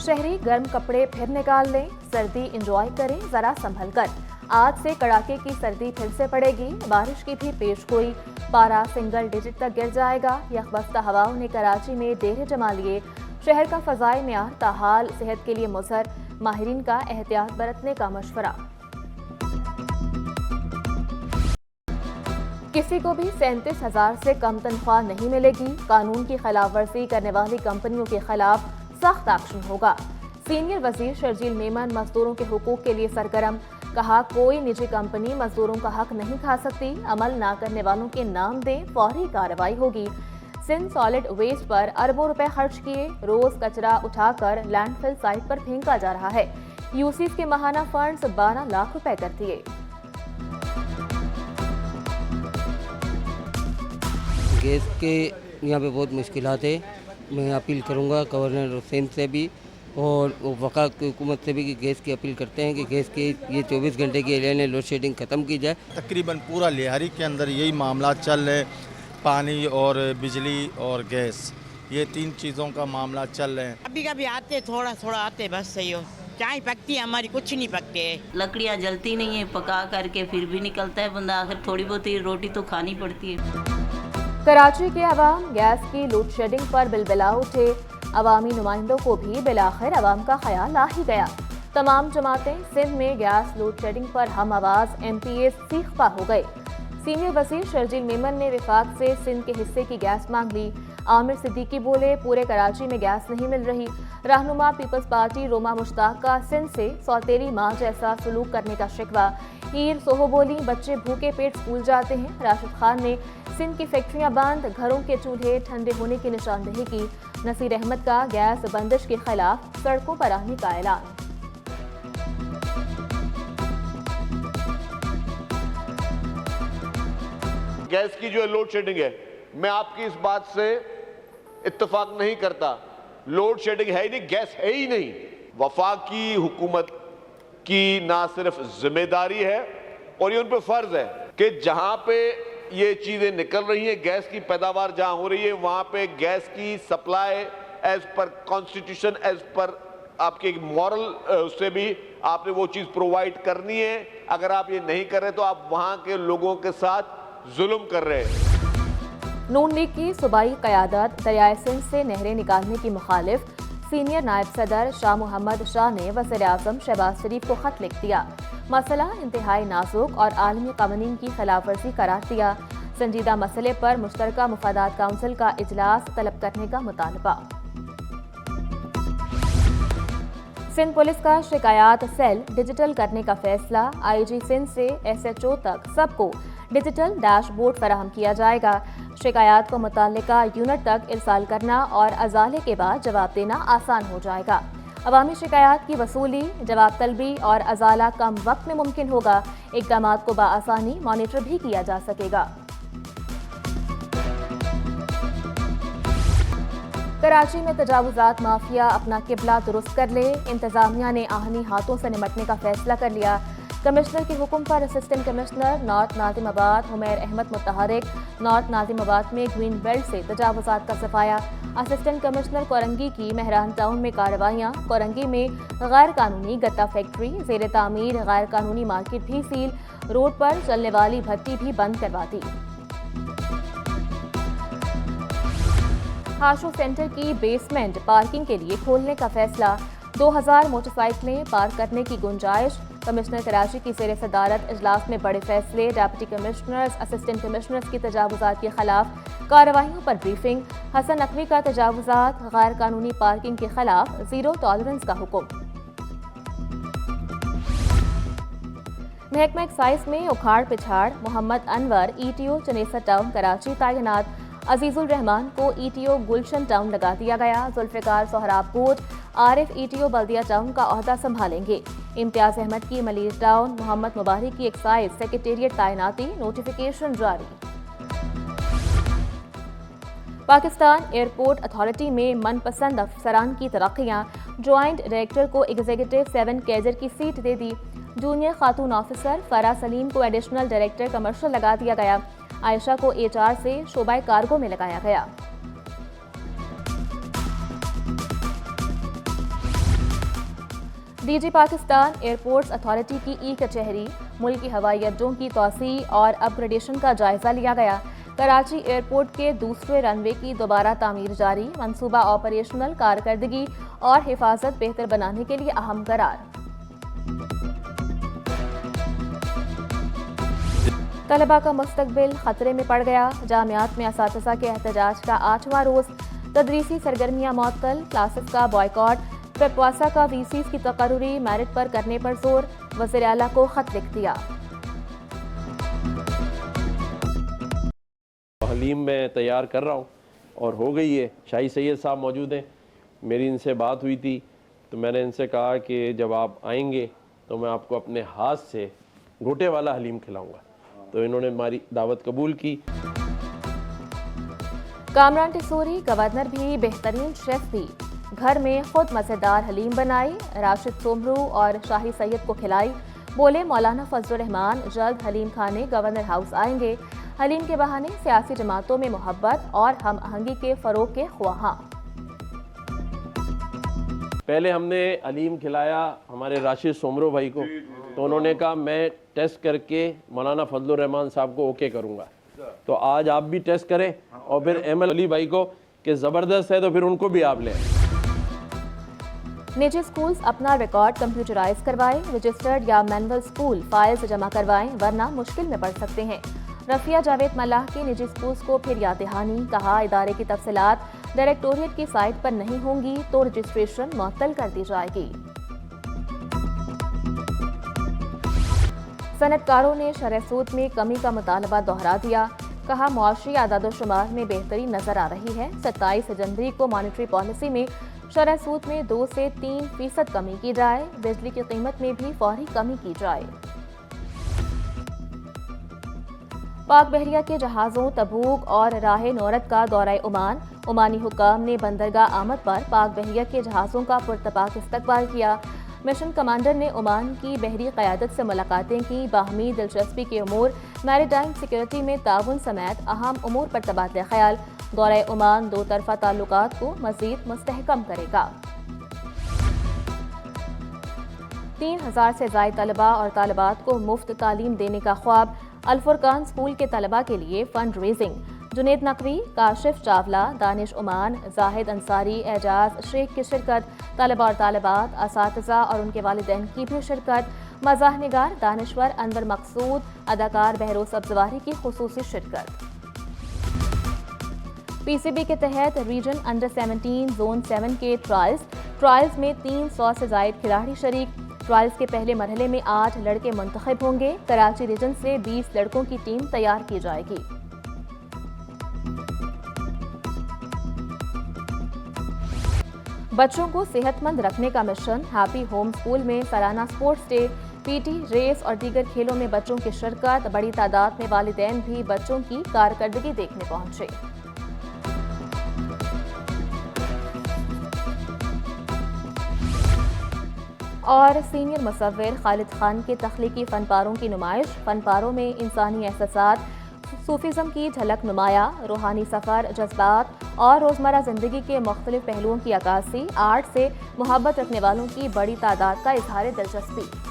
शहरी गर्म कपड़े फिर निकाल लें, सर्दी एंजॉय करें जरा संभल कर। आज से कड़ाके की सर्दी फिर से पड़ेगी, बारिश की भी पेशगोई। पारा सिंगल डिजिट तक गिर जाएगा। यखबस्ता हवाओं ने कराची में डेरे जमा लिए। शहर का फजाई मियार ताहाल सेहत के लिए मुज़र, माहिरीन का एहतियात बरतने का मशवरा। किसी को भी 37,000 से कम तनख्वाह नहीं मिलेगी। कानून की खिलाफ वर्जी करने वाली कंपनियों के खिलाफ सख्त एक्शन होगा। सीनियर वजीर शर्जील मेमन मजदूरों के हुकूक के लिए सरगर्म। कहा, कोई निजी कंपनी मजदूरों का हक नहीं खा सकती। अमल ना करने वालों के नाम दें, फौरी कार्रवाई होगी। सिंध सॉलिड वेस्ट पर अरबों रुपए खर्च किए। रोज कचरा उठाकर लैंडफिल साइट पर फेंका जा रहा है। यूसीज के माहाना फंड्स 12 लाख रुपए कर दिए। गैस के यहाँ पे बहुत मुश्किलात है। मैं अपील करूँगा गवर्नर हुसैन से भी और वक़ा की हुकूमत से भी कि गैस की अपील करते हैं कि गैस की ये 24 घंटे की एरिया लोड शेडिंग ख़त्म की जाए। तकरीबन पूरा लिहारी के अंदर यही मामला चल रहे, पानी और बिजली और गैस, ये 3 चीज़ों का मामला चल रहे हैं। कभी कभी आते, थोड़ा थोड़ा आते, बस सही हो। चाय पकती है हमारी, कुछ नहीं पकते। लकड़ियाँ जलती नहीं है, पका करके फिर भी निकलता है बंदा, आखिर थोड़ी बहुत ही रोटी तो खानी पड़ती है। कराची के अवाम गैस की लोड शेडिंग पर बिलबिला उठे। अवामी नुमाइंदों को भी बिलाखिर अवाम का ख्याल आ ही गया। तमाम जमातें सिंध में गैस लोड शेडिंग पर हम आवाज MPA सीखपा हो गए। सीनियर वजीर शर्जील मेमन ने विफाक से सिंध के हिस्से की गैस मांग ली। आमिर सिद्दीकी बोले, पूरे कराची में गैस नहीं मिल रही। रहनुमा पीपल्स पार्टी रोमा मुश्ताक का सिंध से सौतेली माँ जैसा सलूक करने का शिकवा। हीर सोहो बोली, बच्चे भूखे पेट स्कूल जाते हैं। राशिद खान ने सिंध की फैक्ट्रियां बंद, घरों के चूल्हे ठंडे होने की निशानदेही की। नसीर अहमद का गैस बंदिश के खिलाफ सड़कों पर आने का ऐलान। गैस की जो लोड शेडिंग है, मैं आपकी इस बात से इत्तेफाक नहीं करता। लोड शेडिंग है ही नहीं, गैस है ही नहीं। वफाकी हुकूमत की ना सिर्फ जिम्मेदारी है और ये उन पे फर्ज है कि जहां पे ये चीजें निकल रही हैं, गैस की पैदावार जहां हो रही है, वहां पे गैस की supply as per constitution, as per आपके मॉरल उससे भी आपने वो चीज प्रोवाइड करनी है। अगर आप ये नहीं कर रहे तो आप वहां के लोगों के साथ जुल्म कर रहे हैं। नून लीग की सूबाई क़यादत दरियाए सिंध से नहरें निकालने की मुखालिफ। सीनियर नायब सदर शाह मोहम्मद शाह ने वज़ीर आज़म शहबाज शरीफ को खत लिख दिया। मसला इंतहाई नाजुक और आलमी कानून की खिलाफ वर्जी करार दिया। संजीदा मसले पर मुश्तरका मुफादात काउंसिल का इजलास तलब करने का मुतालबा। सिंध पुलिस का शिकायत सेल डिजिटल करने का फैसला। IG सिंध से SHO तक सबको डिजिटल डैशबोर्ड फराहम किया जाएगा। शिकायत को मुताल्लिका यूनिट तक इरसाल करना और अजाले के बाद जवाब देना आसान हो जाएगा। अवामी शिकायत की वसूली, जवाब तलबी और अजाला कम वक्त में मुमकिन होगा। इक़दामात को बआसानी मॉनिटर भी किया जा सकेगा। कराची में तजावुज़ात माफिया अपना किबला दुरुस्त कर ले। इंतजामिया ने आहनी हाथों से निमटने का फैसला कर लिया। कमिश्नर के हुक्म पर assistant commissioner north Nazimabad Humair Ahmed मुतहरिक नॉर्थ नाज़िमाबाद में ग्रीन बेल्ट से तजावुज़ात का सफाया। असिस्टेंट कमिश्नर कोरंगी की मेहरान टाउन में कार्रवाइयाँ। कोरंगी में गैर कानूनी गत्ता फैक्ट्री, ज़ेर तामीर गैर कानूनी मार्केट भी सील। रोड पर चलने वाली भट्टी भी बंद करवा दी। हाशो सेंटर की बेसमेंट पार्किंग के लिए खोलने का फैसला। 2000 मोटरसाइकिलें पार्क करने की गुंजाइश। कमिश्नर कराची की ज़ेर सदारत इजलास में बड़े फैसले। डिप्टी कमिश्नर्स, असिस्टेंट कमिश्नर्स की तजावुज़ात के खिलाफ कार्रवाइयों पर ब्रीफिंग। हसन नकवी का तजावुज़ात गैर कानूनी पार्किंग के खिलाफ जीरो टॉलरेंस का हुक्म। महकमा एक्साइज में उखाड़ पिछाड़। मोहम्मद अनवर ETO चनेसर टाउन कराची तैनात। अजीजुल रहमान को ETO गुलशन टाउन लगा दिया गया। जुल्फ़िकार सोहराब कोट आरिफ ETO बल्दिया टाउन का ओहदा संभालेंगे। इम्तियाज अहमद की मलीर टाउन। मोहम्मद मुबारक की एक्साइज सेक्रेटेरिएट तैनाती। नोटिफिकेशन जारी। पाकिस्तान एयरपोर्ट अथॉरिटी में मनपसंद अफसरान की तरक्कियां। ज्वाइंट डायरेक्टर को एग्जीक्यूटिव 7 कैडर की सीट दे दी। जूनियर खातून ऑफिसर फरा सलीम को एडिशनल डायरेक्टर कमर्शियल लगा दिया गया। आयशा को HR से शोबाए कार्गो में लगाया गया। डीजी पाकिस्तान एयरपोर्ट्स अथॉरिटी की ई कचहरी, मुल्की हवाई अड्डों की तोसी और अपग्रेडेशन का जायजा लिया गया। कराची एयरपोर्ट के दूसरे रनवे की दोबारा तामीर जारी, मंसूबा ऑपरेशनल कारकर्दगी और हिफाजत बेहतर बनाने के लिए अहम करार। तलबा का मुस्तकबिल खतरे में पड़ गया, जामियात में असातिज़ा के एहतजाज का 8वां रोज, तदरीसी सरगर्मियां मअतल, क्लासेस का बॉयकॉट, पेपवासा का वीसीज की तकर्रुरी मेरिट पर करने पर जोर, वज़ीर आला को खत लिख दिया। हलीम मैं तैयार कर रहा हूँ और हो गई है। शाही सैयद साहब मौजूद हैं, मेरी इनसे बात हुई थी तो मैंने इनसे कहा कि जब आप आएंगे तो मैं आपको अपने हाथ से घोटे वाला हलीम खिलाऊंगा, तो इन्होंने हमारी दावत कबूल की। कामरान टिसूरी गवर्नर भी बेहतरीन शेफ भी, घर में खुद मज़ेदार हलीम बनाई, राशिद सोमरू और शाही सैयद को खिलाई। बोले मौलाना फजलुर रहमान जल्द हलीम खाने गवर्नर हाउस आएंगे। हलीम के बहाने सियासी जमातों में मोहब्बत और हम आहंगी के फरोग के ख्वाहां। पहले हमने हलीम खिलाया हमारे राशिद सोमरू भाई को, तो उन्होंने कहा मैं टेस्ट करके मौलाना फजलुर रहमान साहब को ओके करूंगा। तो आज आप भी टेस्ट करें और फिर एमएल अली भाई को कि ज़बरदस्त है तो फिर उनको भी आप लें। निजी स्कूल्स अपना रिकॉर्ड कंप्यूटराइज करवाएं, रजिस्टर्ड या मैनुअल स्कूल फाइल्स जमा करवाएं वरना मुश्किल में पड़ सकते हैं। रफिया जावेद मल्लाह के निजी स्कूल्स को फिर याद दहानी, कहा इदारे की तफसीलात डायरेक्टोरेट की साइट पर नहीं होंगी तो रजिस्ट्रेशन मुअत्तल कर दी जाएगी। सनतकारों ने शरह सूद में कमी का मुतालबा दोहरा दिया, कहा मुआशी आदादोशुमार में बेहतरी नजर आ रही है। 27 जनवरी को मॉनेटरी पॉलिसी में शरह सूद में 2 से 3% कमी की जाए, बिजली की कीमत में भी फौरी कमी की जाए। पाक बहरिया के जहाज़ों तबूक और राह नौरत का दौरा ओमान, ओमानी हुक्काम ने बंदरगाह आमद पर पाक बहरिया के जहाज़ों का पुरतपाक इस्तकबाल किया। मिशन कमांडर ने ओमान की बहरी क़यादत से मुलाकातें की, बाहमी दिलचस्पी के उमूर, मैरीटाइम सिक्योरिटी में ताउन समेत अहम उमूर पर तबादला ख्याल। दौरा ओमान दो तरफा ताल्लुकात को मज़ीद मुस्तहकम करेगा। 3000 से ज़ायद तलबा और तालिबात को मुफ्त तालीम देने का ख्वाब, अल-फुरकान स्कूल के तलबा के लिए फंड रेजिंग। जुनेद नकवी, काशिफ चावला, दानिश उमान, जाहिद अंसारी, एजाज शेख की शिरकत, तलबा और तालिबात, असातिज़ा और उनके वालिदैन की भी शिरकत, मज़ाह निगार दानिश्वर अनवर मकसूद, अदाकार बहरोज सब्जवारी की खुसूसी शिरकत। पीसीबी के तहत रीजन अंडर 17 जोन 7 के ट्रायल्स में 300 से ज़ायद खिलाड़ी शरीक। ट्रायल्स के पहले मरहले में 8 लड़के मुंतखब होंगे। कराची रीजन से 20 लड़कों की टीम तैयार की जाएगी। बच्चों को सेहतमंद रखने का मिशन, हैप्पी होम स्कूल में सालाना स्पोर्ट्स डे, पीटी, रेस और दीगर खेलों में बच्चों की शिरकत। बड़ी तादाद में वालिदैन भी बच्चों की कारकर्दगी देखने पहुंचे। और सीनियर मुसव्विर खालिद खान के तख्लीकी फनपारों की नुमाइश, फनपारों में इंसानी एहसासात, सूफीज़म की झलक नुमाया, रूहानी सफ़र, जज्बात और रोज़मर्रा ज़िंदगी के मुख्तलिफ पहलुओं की अक्कासी। आर्ट से मोहब्बत रखने वालों की बड़ी तादाद का इजहार दिलचस्पी।